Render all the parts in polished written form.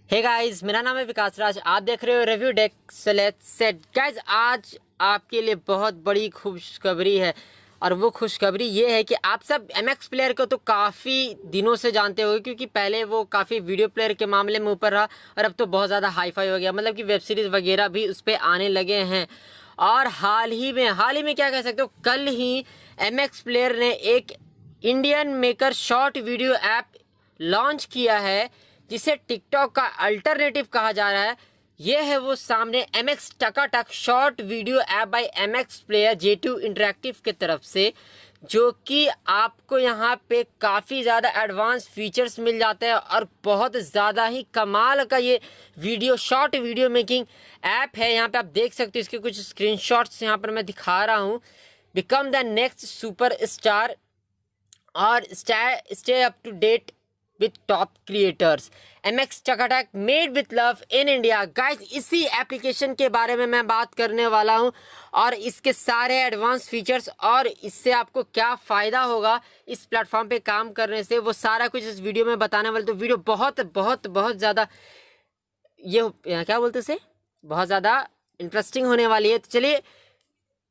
Hey guys, मेरा नाम है विकास राज। आप देख रहे हो रिव्यू डेक सेट। गाइस, आज आपके लिए बहुत बड़ी खुशखबरी है और वो खुशखबरी ये है कि आप सब एमएक्स प्लेयर को तो काफ़ी दिनों से जानते हो, क्योंकि पहले वो काफ़ी वीडियो प्लेयर के मामले में ऊपर रहा और अब तो बहुत ज़्यादा हाईफाई हो गया। मतलब कि वेब सीरीज़ वगैरह भी उस पर आने लगे हैं। और हाल ही में क्या कह सकते हो, कल ही एमएक्स प्लेयर ने एक Indian maker short video app launch किया है जिसे टिकटॉक का अल्टरनेटिव कहा जा रहा है। यह है वो सामने MX Takatak short video app by MX player J2 interactive की तरफ से, जो कि आपको यहाँ पे काफ़ी ज़्यादा एडवांस फीचर्स मिल जाते हैं और बहुत ज़्यादा ही कमाल का ये शॉर्ट वीडियो मेकिंग ऐप है। यहाँ पे आप देख सकते हो, इसके कुछ स्क्रीनशॉट्स यहाँ पर मैं दिखा रहा हूँ। Become the next super star और stay up to date with top creators, MX टकाटक made with love in India. Guys, इसी एप्लीकेशन के बारे में मैं बात करने वाला हूं और इसके सारे एडवांस फीचर्स और इससे आपको क्या फ़ायदा होगा इस प्लेटफॉर्म पे काम करने से, वो सारा कुछ इस वीडियो में बताने वाले। तो वीडियो बहुत बहुत बहुत ज़्यादा क्या बोलते हैं, बहुत ज़्यादा इंटरेस्टिंग होने वाली है। तो चलिए,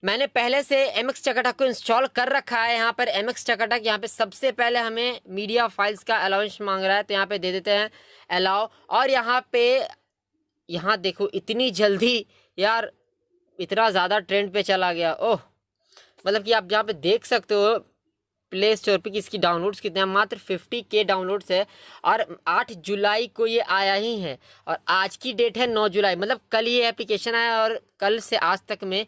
मैंने पहले से एमएक्स टकाटक को इंस्टॉल कर रखा है। यहाँ पर एमएक्स टकाटक, यहाँ पे सबसे पहले हमें मीडिया फाइल्स का अलाउंस मांग रहा है, तो यहाँ पे दे देते हैं अलाउ। और यहाँ देखो, इतनी जल्दी यार, इतना ज़्यादा ट्रेंड पे चला गया। ओह, मतलब कि आप यहाँ पे देख सकते हो प्ले स्टोर पे कि इसकी डाउनलोड्स कितने हैं। मात्र 50K डाउनलोड्स है और 8 जुलाई को ये आया ही है और आज की डेट है 9 जुलाई। मतलब कल ये एप्लीकेशन आया और कल से आज तक में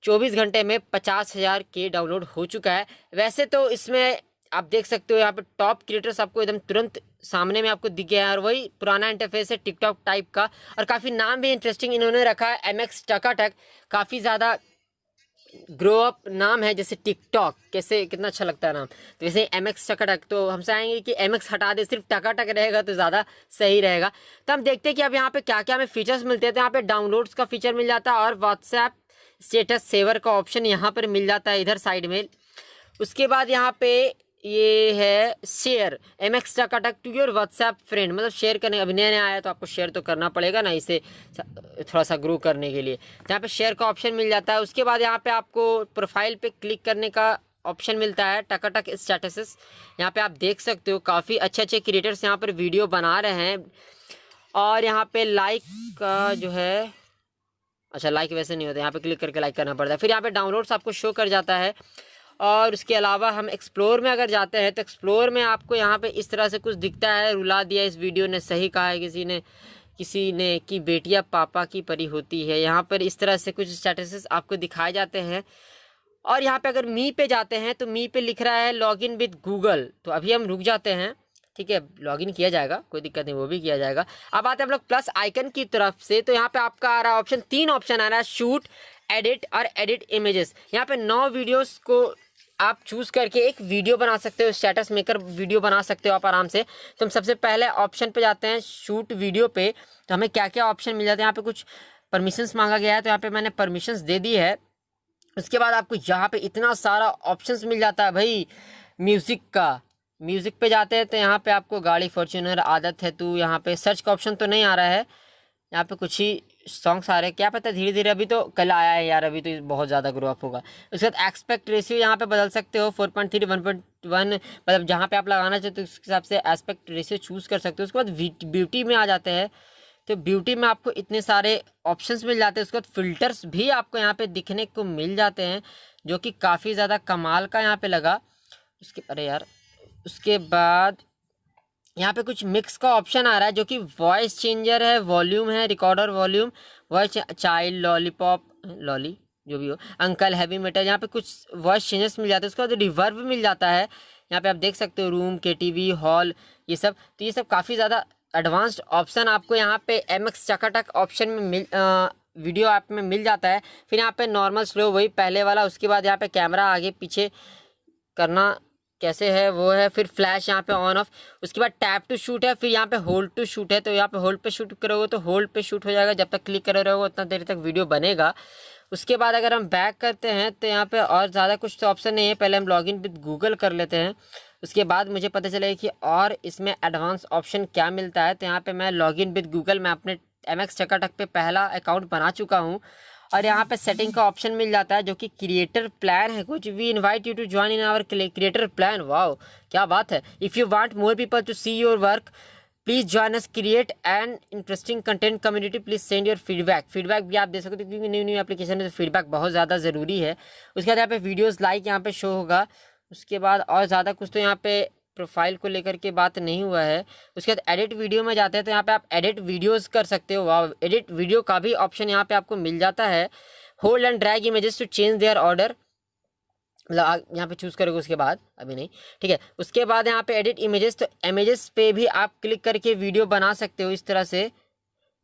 24 घंटे में 50,000 के डाउनलोड हो चुका है। वैसे तो इसमें आप देख सकते हो, यहाँ पे टॉप क्रिएटर्स आपको एकदम तुरंत सामने में आपको दिख गया है और वही पुराना इंटरफेस है टिकटॉक टाइप का। और काफ़ी नाम भी इंटरेस्टिंग इन्होंने रखा है, एमएक्स टकाटक। काफ़ी ज़्यादा ग्रो अप नाम है, जैसे टिकटॉक कैसे, कितना अच्छा लगता है नाम। तो वैसे एमएक्स टकाटक, तो हम चाहेंगे कि एमएक्स हटा दे, सिर्फ टकाटक रहेगा तो ज़्यादा सही रहेगा। तो हम देखते हैं कि अब यहाँ पे क्या क्या हमें फीचर्स मिलते हैं। तो यहाँ पे डाउनलोड्स का फीचर मिल जाता है और व्हाट्सएप स्टेटस सेवर का ऑप्शन यहाँ पर मिल जाता है इधर साइड में। उसके बाद यहाँ पे ये है share MX Takatak to your WhatsApp friend, मतलब शेयर करने। अभी नया आया तो आपको शेयर तो करना पड़ेगा ना, इसे थोड़ा सा ग्रो करने के लिए। यहाँ पे शेयर का ऑप्शन मिल जाता है। उसके बाद यहाँ पे आपको प्रोफाइल पे क्लिक करने का ऑप्शन मिलता है, टकाटक स्टेटसेस। यहाँ पे आप देख सकते हो काफ़ी अच्छे क्रिएटर्स यहाँ पर वीडियो बना रहे हैं। और यहाँ पे लाइक का जो है, अच्छा लाइक वैसे नहीं होता, यहाँ पे क्लिक करके लाइक करना पड़ता है। फिर यहाँ पे डाउनलोड्स आपको शो कर जाता है। और उसके अलावा हम एक्सप्लोर में अगर जाते हैं तो एक्सप्लोर में आपको यहाँ पे इस तरह से कुछ दिखता है। रुला दिया इस वीडियो ने, सही कहा है किसी ने कि बेटियाँ पापा की परी होती है। यहाँ पर इस तरह से कुछ स्टेटसेस आपको दिखाए जाते हैं। और यहाँ पे अगर मी पे जाते हैं तो मी पे लिख रहा है लॉगिन विद गूगल। तो अभी हम रुक जाते हैं, ठीक है, लॉगिन किया जाएगा, कोई दिक्कत नहीं, वो भी किया जाएगा। अब आते हैं हम लोग प्लस आइकन की तरफ से। तो यहाँ पे आपका आ रहा है ऑप्शन, 3 ऑप्शन आ रहा है, शूट, एडिट और एडिट इमेजेस। यहाँ पे 9 वीडियोस को आप चूज़ करके एक वीडियो बना सकते हो, स्टेटस मेकर वीडियो बना सकते हो आप आराम से। तो हम सबसे पहले ऑप्शन पे जाते हैं, शूट वीडियो पे। तो हमें क्या क्या ऑप्शन मिल जाते हैं, यहाँ पे कुछ परमिशंस मांगा गया है, तो यहाँ पे मैंने परमिशंस दे दी है। उसके बाद आपको यहाँ पे इतना सारा ऑप्शंस मिल जाता है भाई। म्यूज़िक पे जाते हैं तो यहाँ पे आपको गाड़ी फॉर्च्यूनर आदत है तू, यहाँ पे सर्च का ऑप्शन तो नहीं आ रहा है। यहाँ पे कुछ ही सॉन्ग्स आ रहे हैं, क्या पता धीरे धीरे, अभी तो कल आया है यार, अभी तो बहुत ज़्यादा ग्रो अप होगा। उसके बाद एस्पेक्ट रेशियो यहाँ पे बदल सकते हो, 4.3 1.1, मतलब जहाँ पे आप लगाना चाहते हो उस हिसाब से एस्पेक्ट रेशियो चूज़ कर सकते हो। उसके बाद ब्यूटी में आ जाते हैं, तो ब्यूटी में आपको इतने सारे ऑप्शंस मिल जाते हैं। उसके बाद फिल्टर्स भी आपको यहाँ पे दिखने को मिल जाते हैं, जो कि काफ़ी ज़्यादा कमाल का यहाँ पे लगा। उसके बाद यहाँ पे कुछ मिक्स का ऑप्शन आ रहा है, जो कि वॉइस चेंजर है, वॉल्यूम है, recorder volume, voice child, lollipop, जो भी हो, अंकल, हैवी मेटल। यहाँ पे कुछ वॉइस चेंजर्स मिल जाते हैं। उसके बाद रिवर्ब मिल जाता है, यहाँ पे आप देख सकते हो, रूम, KTV, हॉल, ये सब। तो ये सब काफ़ी ज़्यादा एडवांस्ड ऑप्शन आपको यहाँ पे एमएक्स टकाटक ऑप्शन में वीडियो ऐप में मिल जाता है। फिर यहाँ पे नॉर्मल, स्लो, वही पहले वाला। उसके बाद यहाँ पे कैमरा आगे पीछे करना कैसे है वो है। फिर फ्लैश यहाँ पे ऑन ऑफ। उसके बाद टैप टू शूट है, फिर यहाँ पे होल्ड टू शूट है। तो यहाँ पे होल्ड पे शूट करोगे तो होल्ड पे शूट हो जाएगा, जब तक क्लिक करे रहोगे उतना देर तक वीडियो बनेगा। उसके बाद अगर हम बैक करते हैं तो यहाँ पे और ज़्यादा कुछ तो ऑप्शन नहीं है। पहले हम लॉगिन विद गूगल कर लेते हैं। उसके बाद मुझे पता चला कि और इसमें एडवांस ऑप्शन क्या मिलता है। तो यहाँ पे मैं लॉगिन विद गूगल, मैं अपने MX चकाटक पे पहला अकाउंट बना चुका हूँ और यहाँ पे सेटिंग का ऑप्शन मिल जाता है जो कि क्रिएटर प्लान है कुछ। We invite you to join in our creator plan. Wow क्या बात है। If you want more people to see your work please join us, create and interesting content community, please send your feedback भी आप दे सकते हो क्योंकि new application है तो फीडबैक बहुत ज़्यादा ज़रूरी है। उसके बाद यहाँ पे वीडियोज़ लाइक यहाँ पे शो होगा। उसके बाद और ज़्यादा कुछ तो यहाँ पे प्रोफाइल को लेकर के बात नहीं हुआ है। उसके बाद एडिट वीडियो में जाते हैं तो यहाँ पे आप एडिट वीडियोस कर सकते हो। वाह, एडिट वीडियो का भी ऑप्शन यहाँ पे आपको मिल जाता है। Hold and drag images to change their order, मतलब यहाँ पे चूज़ करोगे उसके बाद, अभी नहीं, ठीक है। उसके बाद यहाँ पे एडिट इमेजेस, तो इमेजेस पे भी आप क्लिक करके वीडियो बना सकते हो इस तरह से।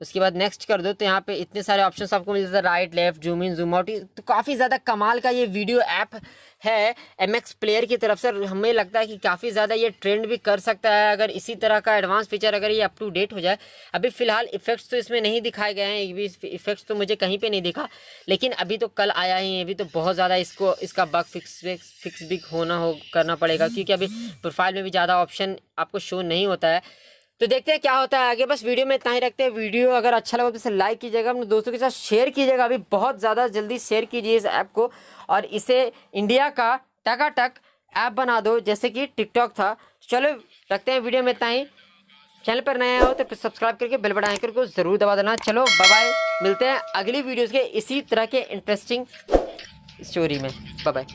उसके बाद नेक्स्ट कर दो तो यहाँ पे इतने सारे ऑप्शंस आपको मिल जाते हैं, right left, zoom in zoom out. तो काफ़ी ज़्यादा कमाल का ये वीडियो ऐप है MX प्लेयर की तरफ से। हमें लगता है कि काफ़ी ज़्यादा ये ट्रेंड भी कर सकता है अगर इसी तरह का एडवांस फीचर अगर ये अप टू डेट हो जाए। अभी फ़िलहाल इफेक्ट्स तो इसमें नहीं दिखाए गए हैं, एक भी इफेक्ट्स तो मुझे कहीं पे नहीं दिखा, लेकिन अभी तो कल आया ही है। अभी तो बहुत ज़्यादा इसका बग फिक्स भी करना पड़ेगा क्योंकि अभी प्रोफाइल में भी ज़्यादा ऑप्शन आपको शो नहीं होता है। तो देखते हैं क्या होता है आगे। बस वीडियो में इतना ही रखते हैं। वीडियो अगर अच्छा लगा तो इसे लाइक कीजिएगा, अपने दोस्तों के साथ शेयर कीजिएगा, अभी बहुत ज़्यादा जल्दी शेयर कीजिए इस ऐप को और इसे इंडिया का टकाटक ऐप बना दो जैसे कि टिकटॉक था। चलो रखते हैं वीडियो में इतना ही। चैनल पर नया हो तो सब्सक्राइब करके बेल बटन आइकन को ज़रूर दबा देना। चलो बाय बाय, मिलते हैं अगली वीडियोज़ के इसी तरह के इंटरेस्टिंग स्टोरी में। Bye bye.